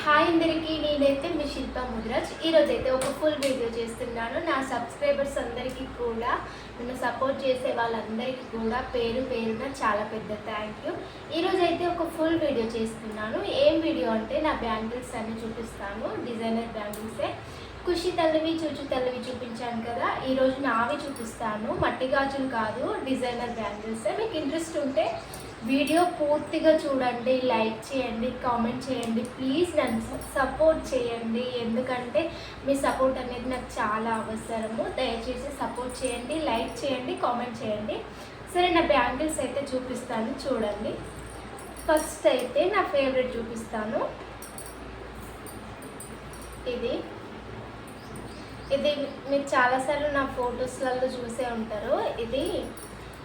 Hi అందరికీ, నేనైతే మీ శిల్ప ముద్రాజ్. ఈరోజైతే ఒక ఫుల్ వీడియో చేస్తున్నాను. నా సబ్స్క్రైబర్స్ అందరికీ కూడా, నన్ను సపోర్ట్ చేసే వాళ్ళందరికీ కూడా పేరు పేరున చాలా పెద్ద థ్యాంక్ యూ. ఈరోజైతే ఒక ఫుల్ వీడియో చేస్తున్నాను. ఏం వీడియో అంటే నా బ్యాంగిల్స్ అన్ని చూపిస్తాను. డిజైనర్ బ్యాంగిల్సే. ఖుషి తల్లివి, చూచు తల్లివి చూపించాను కదా, ఈరోజు నావి చూపిస్తాను. మట్టి గాజులు కాదు, డిజైనర్ బ్యాంగిల్సే. మీకు ఇంట్రెస్ట్ ఉంటే వీడియో పూర్తిగా చూడండి, లైక్ చేయండి, కామెంట్ చేయండి. ప్లీజ్ నన్ను సపోర్ట్ చేయండి, ఎందుకంటే మీ సపోర్ట్ అనేది నాకు చాలా అవసరము. దయచేసి సపోర్ట్ చేయండి, లైక్ చేయండి, కామెంట్ చేయండి. సరే, నా బ్యాంగిల్స్ అయితే చూపిస్తాను, చూడండి. ఫస్ట్ అయితే నా ఫేవరెట్ చూపిస్తాను. ఇది మీరు చాలాసార్లు నా ఫొటోస్లలో చూసే ఉంటారు. ఇది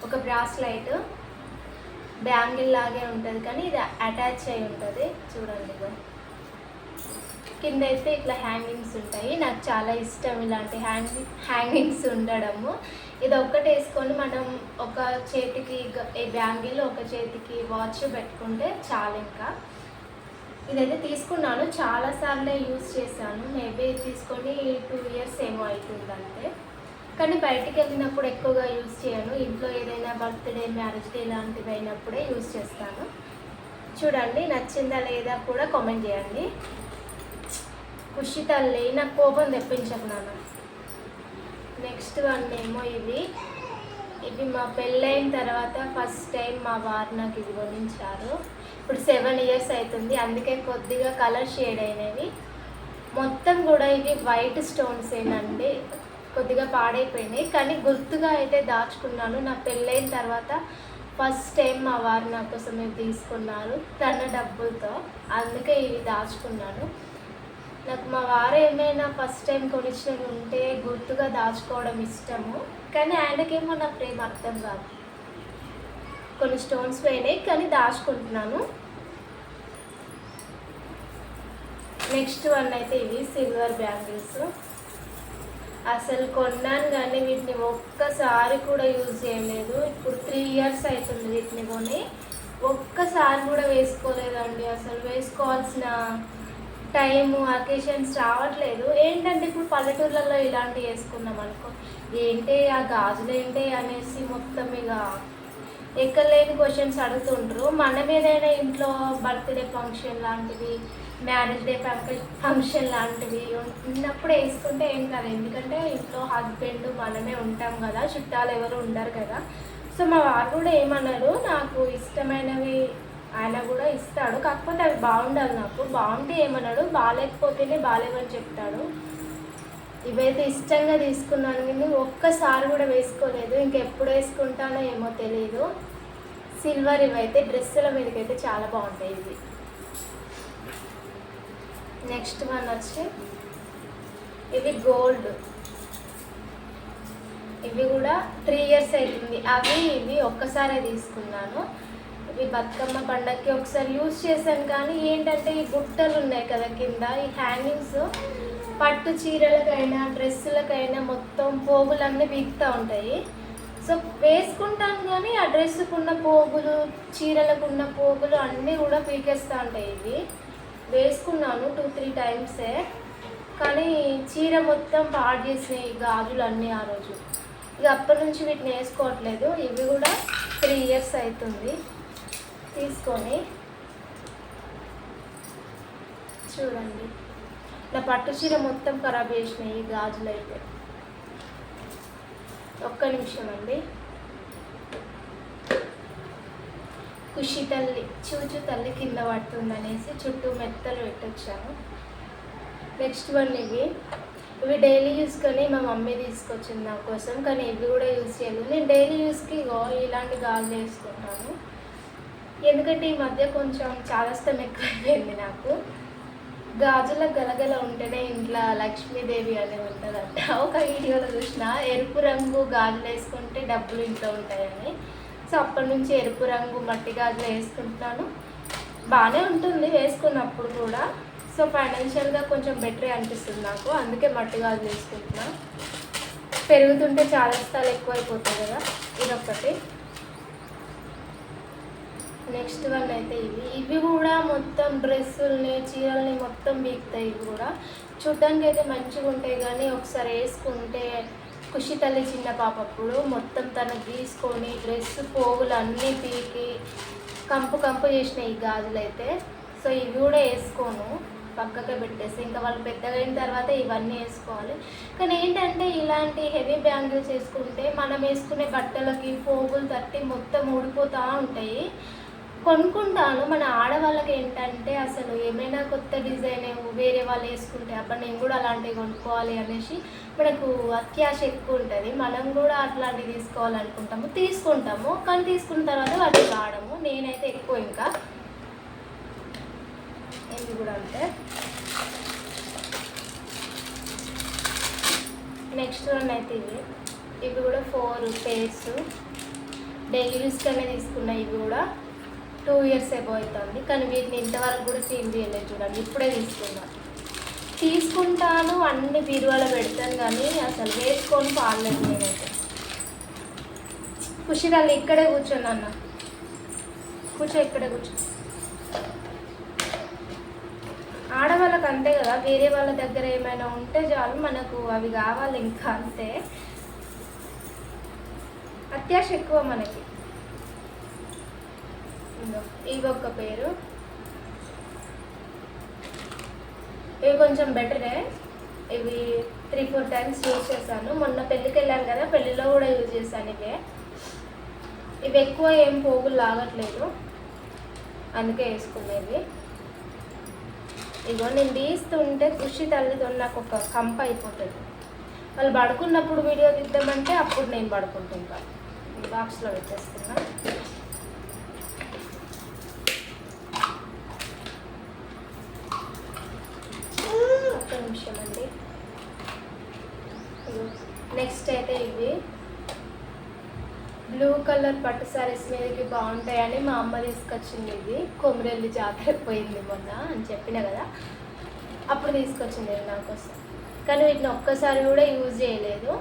ఒక బ్రాస్లైట్, బ్యాంగిల్ లాగే ఉంటుంది, కానీ ఇది అటాచ్ అయి ఉంటుంది. చూడండి, కింద అయితే ఇట్లా హ్యాంగింగ్స్ ఉంటాయి. నాకు చాలా ఇష్టం ఇలాంటి హ్యాంగింగ్స్ ఉండడము. ఇది ఒక్కటి వేసుకొని మనం ఒక చేతికి బ్యాంగిల్, ఒక చేతికి వాచ్ పెట్టుకుంటే చాలు. ఇంకా ఇదైతే తీసుకున్నాను, చాలాసార్లే యూజ్ చేశాను. మేబీ తీసుకొని 2 years ఏమో అవుతుంది అంతే. కానీ బయటికి వెళ్ళినప్పుడు ఎక్కువగా యూజ్ చేయను. ఇంట్లో ఏదైనా బర్త్డే, మ్యారేజ్ డే లాంటివి అయినప్పుడే యూజ్ చేస్తాను. చూడండి, నచ్చిందా లేదా కూడా కామెంట్ చేయండి. ఖుషి తల్లి, నాకు కోపం తెప్పించకు నాన్న. నెక్స్ట్ వన్ ఏమో ఇవి మా పెళ్ళైన తర్వాత ఫస్ట్ టైం మా వారు నాకు ఇది కొనించారు. ఇప్పుడు 7 years అవుతుంది, అందుకే కొద్దిగా కలర్ షేడ్ అయినవి. మొత్తం కూడా ఇవి వైట్ స్టోన్స్ ఏనండి, కొద్దిగా పాడైపోయినాయి, కానీ గుర్తుగా అయితే దాచుకున్నాను. నా పెళ్ళైన తర్వాత ఫస్ట్ టైం మా వారు నా కోసం ఇవి తీసుకున్నారు తన డబ్బులతో, అందుకే ఇవి దాచుకున్నాను. నాకు మా వారు ఏమైనా ఫస్ట్ టైం కొనిచ్చినవి ఉంటే గుర్తుగా దాచుకోవడం ఇష్టము, కానీ ఆయనకేమో నా ప్రేమ అర్థం కాదు. కొన్ని స్టోన్స్ పోయినాయి, కానీ దాచుకుంటున్నాను. నెక్స్ట్ వన్ అయితే ఇవి సిల్వర్ బ్యాంగిల్స్. అసలు కొన్నాను కానీ వీటిని ఒక్కసారి కూడా యూజ్ చేయలేదు. ఇప్పుడు 3 years అవుతుంది వీటిని కొని, ఒక్కసారి కూడా వేసుకోలేదండి. అసలు వేసుకోవాల్సిన టైము, అకేషన్స్ రావట్లేదు. ఏంటంటే ఇప్పుడు పల్లెటూర్లలో ఇలాంటివి వేసుకున్నాం అనుకో, ఏంటి ఆ గాజులు ఏంటి అనేసి మొత్తం ఇక ఎక్కలేని క్వశ్చన్స్ అడుగుతుంటారు. మనం ఏదైనా ఇంట్లో బర్త్డే ఫంక్షన్ లాంటివి, మ్యారేజ్ డే ఫంక్షన్ లాంటివి ఉన్నప్పుడు వేసుకుంటే ఏం కాదు, ఎందుకంటే ఇంట్లో హస్బెండ్ మనమే ఉంటాం కదా, చుట్టాలు ఎవరు ఉండరు కదా. సో మా వారు కూడా ఏమన్నారు, నాకు ఇష్టమైనవి ఆయన కూడా ఇస్తాడు, కాకపోతే అవి బాగుండాలి, నాకు బాగుంటే ఏమన్నాడు, బాగాలేకపోతేనే బాగాలేవని చెప్తాడు. ఇవైతే ఇష్టంగా తీసుకున్నాను, కానీ ఒక్కసారి కూడా వేసుకోలేదు. ఇంకెప్పుడు వేసుకుంటానో ఏమో తెలియదు. సిల్వర్ ఇవైతే డ్రెస్సుల మీదకైతే చాలా బాగుంటాయి ఇవి. నెక్స్ట్ వన్ వచ్చి ఇవి గోల్డ్. ఇవి కూడా 3 years అవుతుంది. ఇవి ఒక్కసారే తీసుకున్నాను. ఇవి బతుకమ్మ పండగకి ఒకసారి యూజ్ చేశాను, కానీ ఏంటంటే ఈ బుట్టలు ఉన్నాయి కదా కింద, ఈ హ్యాంగింగ్స్ పట్టు చీరలకైనా డ్రెస్సులకైనా మొత్తం పోగులన్నీ వీగుతూ ఉంటాయి. సో వేసుకుంటాను, కానీ ఆ డ్రెస్సుకున్న పోగులు, చీరలకున్న పోగులు అన్నీ కూడా పీకేస్తూ ఉంటాయి. ఇవి వేసుకున్నాను 2-3 times, కానీ చీర మొత్తం పాడు చేసినాయి గాజులు అన్నీ ఆ రోజు. ఇక అప్పటి నుంచి వీటిని వేసుకోవట్లేదు. ఇవి కూడా 3 years అవుతుంది తీసుకొని. చూడండి, నా పట్టు చీర మొత్తం ఖరాబ్ చేసినాయి ఈ గాజులు అయితే. ఒక్క నిమిషం అండి. ఖుషి తల్లి, చూచు తల్లి కింద పడుతుందనేసి చుట్టూ మెత్తలు పెట్టొచ్చాను. నెక్స్ట్ వన్ ఇవి డైలీ యూస్కొని మా మమ్మీ తీసుకొచ్చింది నా కోసం, కానీ ఇవి కూడా యూజ్ చేయలేదు. నేను డైలీ యూస్కి ఇలాంటి గాజులు వేసుకుంటాను, ఎందుకంటే ఈ మధ్య కొంచెం చాలాస్తం ఎక్కువైపోయింది నాకు. గాజుల గలగల ఉంటేనే ఇంట్లో లక్ష్మీదేవి అనేది ఉంటుందంట. ఒక వీడియోలో చూసిన, ఎరుపు రంగు గాజులు వేసుకుంటే డబ్బులు ఇంట్లో ఉంటాయని. సో అప్పటి నుంచి ఎరుపు రంగు మట్టి గాజులు వేసుకుంటున్నాను. బాగానే ఉంటుంది వేసుకున్నప్పుడు కూడా. సో ఫైనాన్షియల్గా కొంచెం బెటరే అనిపిస్తుంది నాకు, అందుకే మట్టి గాజులు వేసుకుంటున్నా. పెరుగుతుంటే చాలా స్థాలు ఎక్కువైపోతాయి కదా, ఇదొకటి. నెక్స్ట్ వన్ అయితే ఇవి కూడా మొత్తం డ్రెస్సుల్ని చీరల్ని మొత్తం బీకుతాయి. ఇవి కూడా చూడ్డానికి అయితే మంచిగా ఉంటాయి, కానీ ఒకసారి వేసుకుంటే ఖుషి తల్లి చిన్న పాపప్పుడు మొత్తం తనకు గీసుకొని డ్రెస్ పోగులు అన్నీ పీకి కంపు కంపు చేసినాయి ఈ గాజులు అయితే. సో ఇవి కూడా వేసుకోను, పక్కకే పెట్టేసి ఇంకా వాళ్ళు పెద్దగా అయిన తర్వాత ఇవన్నీ వేసుకోవాలి. కానీ ఏంటంటే ఇలాంటి హెవీ బ్యాంగిల్స్ వేసుకుంటే మనం వేసుకునే బట్టలకి పోగులు తట్టి మొత్తం ఊడిపోతూ ఉంటాయి. కొనుక్కుంటాను. మన ఆడవాళ్ళకి ఏంటంటే అసలు ఏమైనా కొత్త డిజైన్ వేరే వాళ్ళు వేసుకుంటే అప్పుడు నేను కూడా అలాంటివి కొనుక్కోవాలి అనేసి మనకు అత్యాశ ఎక్కువ ఉంటుంది. మనం కూడా అట్లాంటివి తీసుకుంటాము, కానీ తీసుకున్న తర్వాత వాటిని వాడము. నేనైతే ఎక్కువ ఇంకా ఇవి కూడా అంతే. నెక్స్ట్ వన్ అయితే ఇవి కూడా 4 pairs డైలీ యూస్కనే తీసుకున్నాయి. ఇవి కూడా 2 years ఎబో అవుతుంది, కానీ వీటిని ఇంతవరకు కూడా క్లీన్ చేయలేదు. చూడండి, ఇప్పుడే తీసుకుంటాను అన్ని బీరువాలో పెడతాను, కానీ అసలు వేసుకొని పాడలేదు నేనైతే. ఖుషి తల్లి ఇక్కడే కూర్చోను అన్న, ఇక్కడే కూర్చో. ఆడవాళ్ళకి అంతే కదా, వేరే వాళ్ళ దగ్గర ఏమైనా ఉంటే చాలు మనకు అవి కావాలి, ఇంకా అంతే. అత్యాశ ఎక్కువ మనకి. ఇవి ఒక పేరు, ఇవి కొంచెం బెటరే. ఇవి 3-4 times యూజ్ చేశాను. మొన్న పెళ్ళికి వెళ్ళాను కదా, పెళ్ళిలో కూడా యూజ్ చేశాను. ఇవి ఎక్కువ ఏం పోగులు లాగట్లేదు, అందుకే వేసుకునేవి. ఇగో నేను తీస్తుంటే ఖుషి తల్లితో నాకు ఒక కంప అయిపోతుంది. వాళ్ళు పడుకున్నప్పుడు వీడియో తీద్దామంటే అప్పుడు నేను పడుకుంటుంటా. బాక్స్లో పెట్టేస్తున్నా. ఒక్క నిమిషం అండి. నెక్స్ట్ అయితే ఇవి బ్లూ కలర్ పట్టు సారీస్ మీదకి బాగుంటాయని మా అమ్మ తీసుకొచ్చింది. ఇది కొమరెల్లి జాతరకు పోయింది మొన్న అని చెప్పిన కదా, అప్పుడు తీసుకొచ్చింది నా కోసం. కానీ వీటిని ఒక్కసారి కూడా యూజ్ చేయలేదు.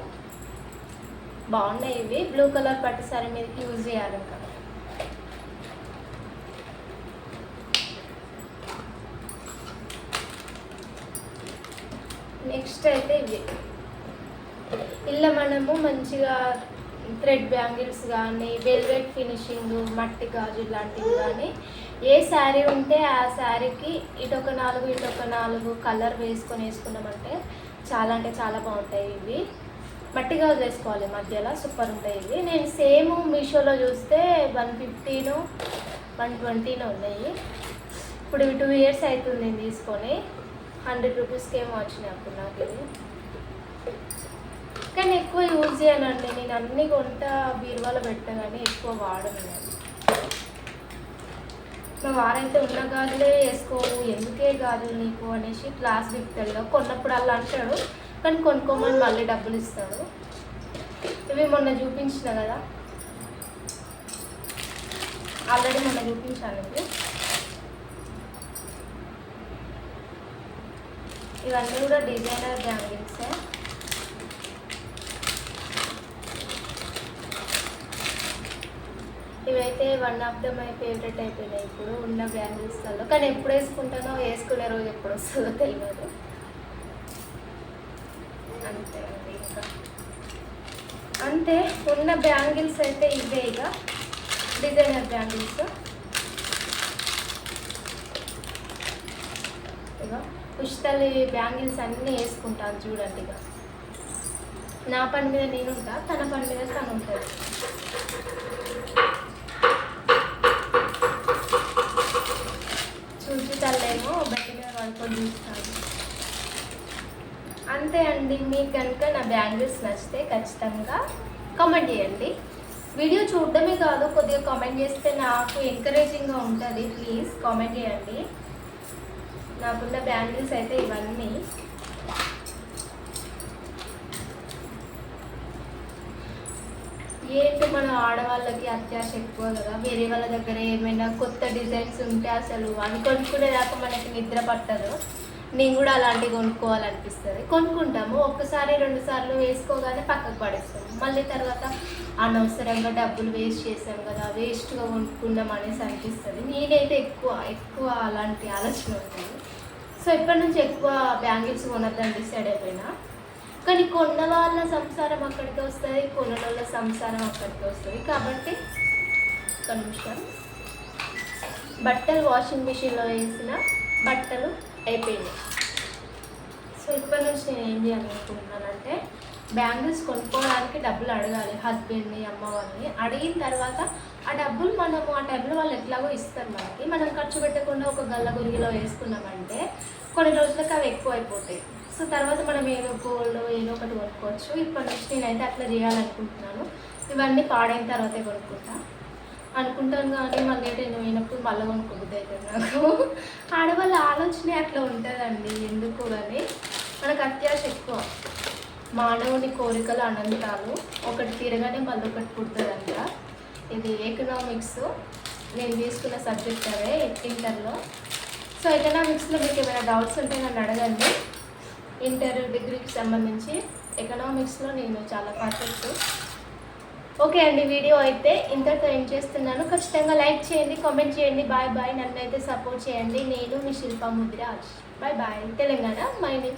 బాగున్నాయి ఇవి. బ్లూ కలర్ పట్టు సారీ మీదకి యూజ్ చేయాలి ఇంకా. నెక్స్ట్ అయితే ఇవి ఇలా మనము మంచిగా థ్రెడ్ బ్యాంగిల్స్ కానీ, వెల్వెట్ ఫినిషింగ్, మట్టి గాజు లాంటివి కానీ, ఏ శారీ ఉంటే ఆ శారీకి ఇటొక 4 ఇటొక 4 కలర్ వేసుకున్నామంటే చాలా అంటే చాలా బాగుంటాయి. ఇవి మట్టి గాజు వేసుకోవాలి మధ్యలో, సూపర్ ఉంటాయి ఇవి. నేను సేమ్ మీషోలో చూస్తే 150 120 ఉన్నాయి. ఇప్పుడు ఇవి 2 years అవుతుంది నేను తీసుకొని. 100 రూపీస్కి ఏమో వచ్చినాయి అప్పుడు నాకు ఇది. కానీ ఎక్కువ యూజ్ చేయనండి నేను, అన్ని కొంట బీరువాలో పెట్టాను కానీ ఎక్కువ వాడను నేను. మా వారైతే ఉన్న గాజులే వేసుకోవు, ఎందుకే గాజులు నీకు అనేసి క్లాస్ దిగుతాడు. కొన్నప్పుడు అలా అంటాడు, కానీ కొనుక్కోమని మళ్ళీ డబ్బులు ఇస్తాడు. ఇవి మొన్న చూపించిన కదా, ఆల్రెడీ మొన్న చూపించాను. ఇవన్నీ కూడా డిజైనర్ బ్యాంగిల్సే. ఇవైతే one of the my favourite అయిపోయినాయి ఇప్పుడు ఉన్న బ్యాంగిల్స్లలో. కానీ ఎప్పుడు వేసుకుంటానో, వేసుకునే రోజు ఎప్పుడు వస్తుందో తెలియదు. అంతే అండి, ఇంకా అంతే. ఉన్న బ్యాంగిల్స్ అయితే ఇవే, ఇక డిజైనర్ బ్యాంగిల్స్. ఇక పుష్తలి బ్యాంగిల్స్ అన్నీ వేసుకుంటాను చూడండి. ఇక నా పని మీద నేను ఉంటా, తన పని మీద తను ఉంటుంది. చూపితల్లేమో బయట మీద పడుకొని చూస్తాను. అంతే అండి. మీకు కనుక నా బ్యాంగిల్స్ నచ్చితే ఖచ్చితంగా కామెంట్ చేయండి. వీడియో చూడడమే కాదు, కొద్దిగా కామెంట్ చేస్తే నాకు ఎంకరేజింగ్గా ఉంటుంది. ప్లీజ్ కామెంట్ చేయండి. నాకున్న బ్యాంగిల్స్ అయితే ఇవన్నీ. ఏంటి మన ఆడవాళ్ళకి అత్యాశ ఎక్కువ కదా, వేరే వాళ్ళ దగ్గర ఏమైనా కొత్త డిజైన్స్ ఉంటే అసలు అవి కొనుక్కునేదాకా మనకి నిద్ర పట్టదు. నేను కూడా అలాంటివి కొనుక్కోవాలనిపిస్తుంది. కొనుక్కుంటాము, ఒక్కసారి 2 సార్లు వేసుకోగానే పక్కకు పడేస్తాము. మళ్ళీ తర్వాత అనవసరంగా డబ్బులు వేస్ట్ చేసాం కదా, వేస్ట్గా కొనుక్కున్నాం అనేసి అనిపిస్తుంది. నేనైతే ఎక్కువ అలాంటి ఆలోచన ఉంటుంది. సో ఇప్పటి నుంచి ఎక్కువ బ్యాంగిల్స్ కొనొద్దని డిసైడ్ అయిపోయినా. కానీ కొన్న వాళ్ళ సంసారం అక్కడికి వస్తుంది, కొన్న వాళ్ళ సంసారం అక్కడికి వస్తుంది. కాబట్టి ఒక నిమిషం, బట్టలు వాషింగ్ మిషన్లో వేసిన బట్టలు అయిపోయినాయి. సో ఇప్పటి నుంచి నేను ఏం చేయాలనుకుంటున్నానంటే, బ్యాంగిల్స్ కొనుక్కోవడానికి డబ్బులు అడగాలి హస్బెండ్ని, అమ్మ వాళ్ళని. అడిగిన తర్వాత ఆ డబ్బులు మనము ఆ టైంలో వాళ్ళు ఎట్లాగో ఇస్తారు మనకి. మనం ఖర్చు పెట్టకుండా ఒక గల్ల గురిగిలో వేసుకున్నామంటే కొన్ని రోజులకు అవి ఎక్కువ అయిపోతాయి. సో తర్వాత మనం ఏదో గోల్డ్ ఏదో ఒకటి కొనుక్కోవచ్చు. ఇప్పటి నుంచి నేనైతే అట్లా చేయాలనుకుంటున్నాను. ఇవన్నీ పాడైన తర్వాతే అనుకుంటాను కానీ మళ్ళీ నేను పోయినప్పుడు మళ్ళీ కొనుక్కోబుద్ది అవుతుంది నాకు. ఆడవాళ్ళ ఆలోచనే అట్లా ఉంటుందండి, ఎందుకు కానీ మనకు అత్యాశ ఎక్కువ. మానవుని కోరికలు అనంతాలు, ఒకటి తిరగానే మళ్ళీ ఒకటి పుడుతుందంట. ఇది ఎకనామిక్స్, నేను తీసుకున్న సబ్జెక్ట్ అదే ఇంటర్లో. సో ఎకనామిక్స్లో మీకు ఏమైనా డౌట్స్ ఉంటే నన్ను అడగండి. ఇంటర్ డిగ్రీకి సంబంధించి ఎకనామిక్స్లో నేను చాలా పర్ఫెక్ట్. ఓకే అండి, వీడియో అయితే ఇంతటితో ఏం చేస్తున్నాను. ఖచ్చితంగా లైక్ చేయండి, కామెంట్ చేయండి. Bye bye. నన్ను అయితే సపోర్ట్ చేయండి. నేను మీ శిల్ప ముదిరాజ్. Bye bye. తెలంగాణ మైని.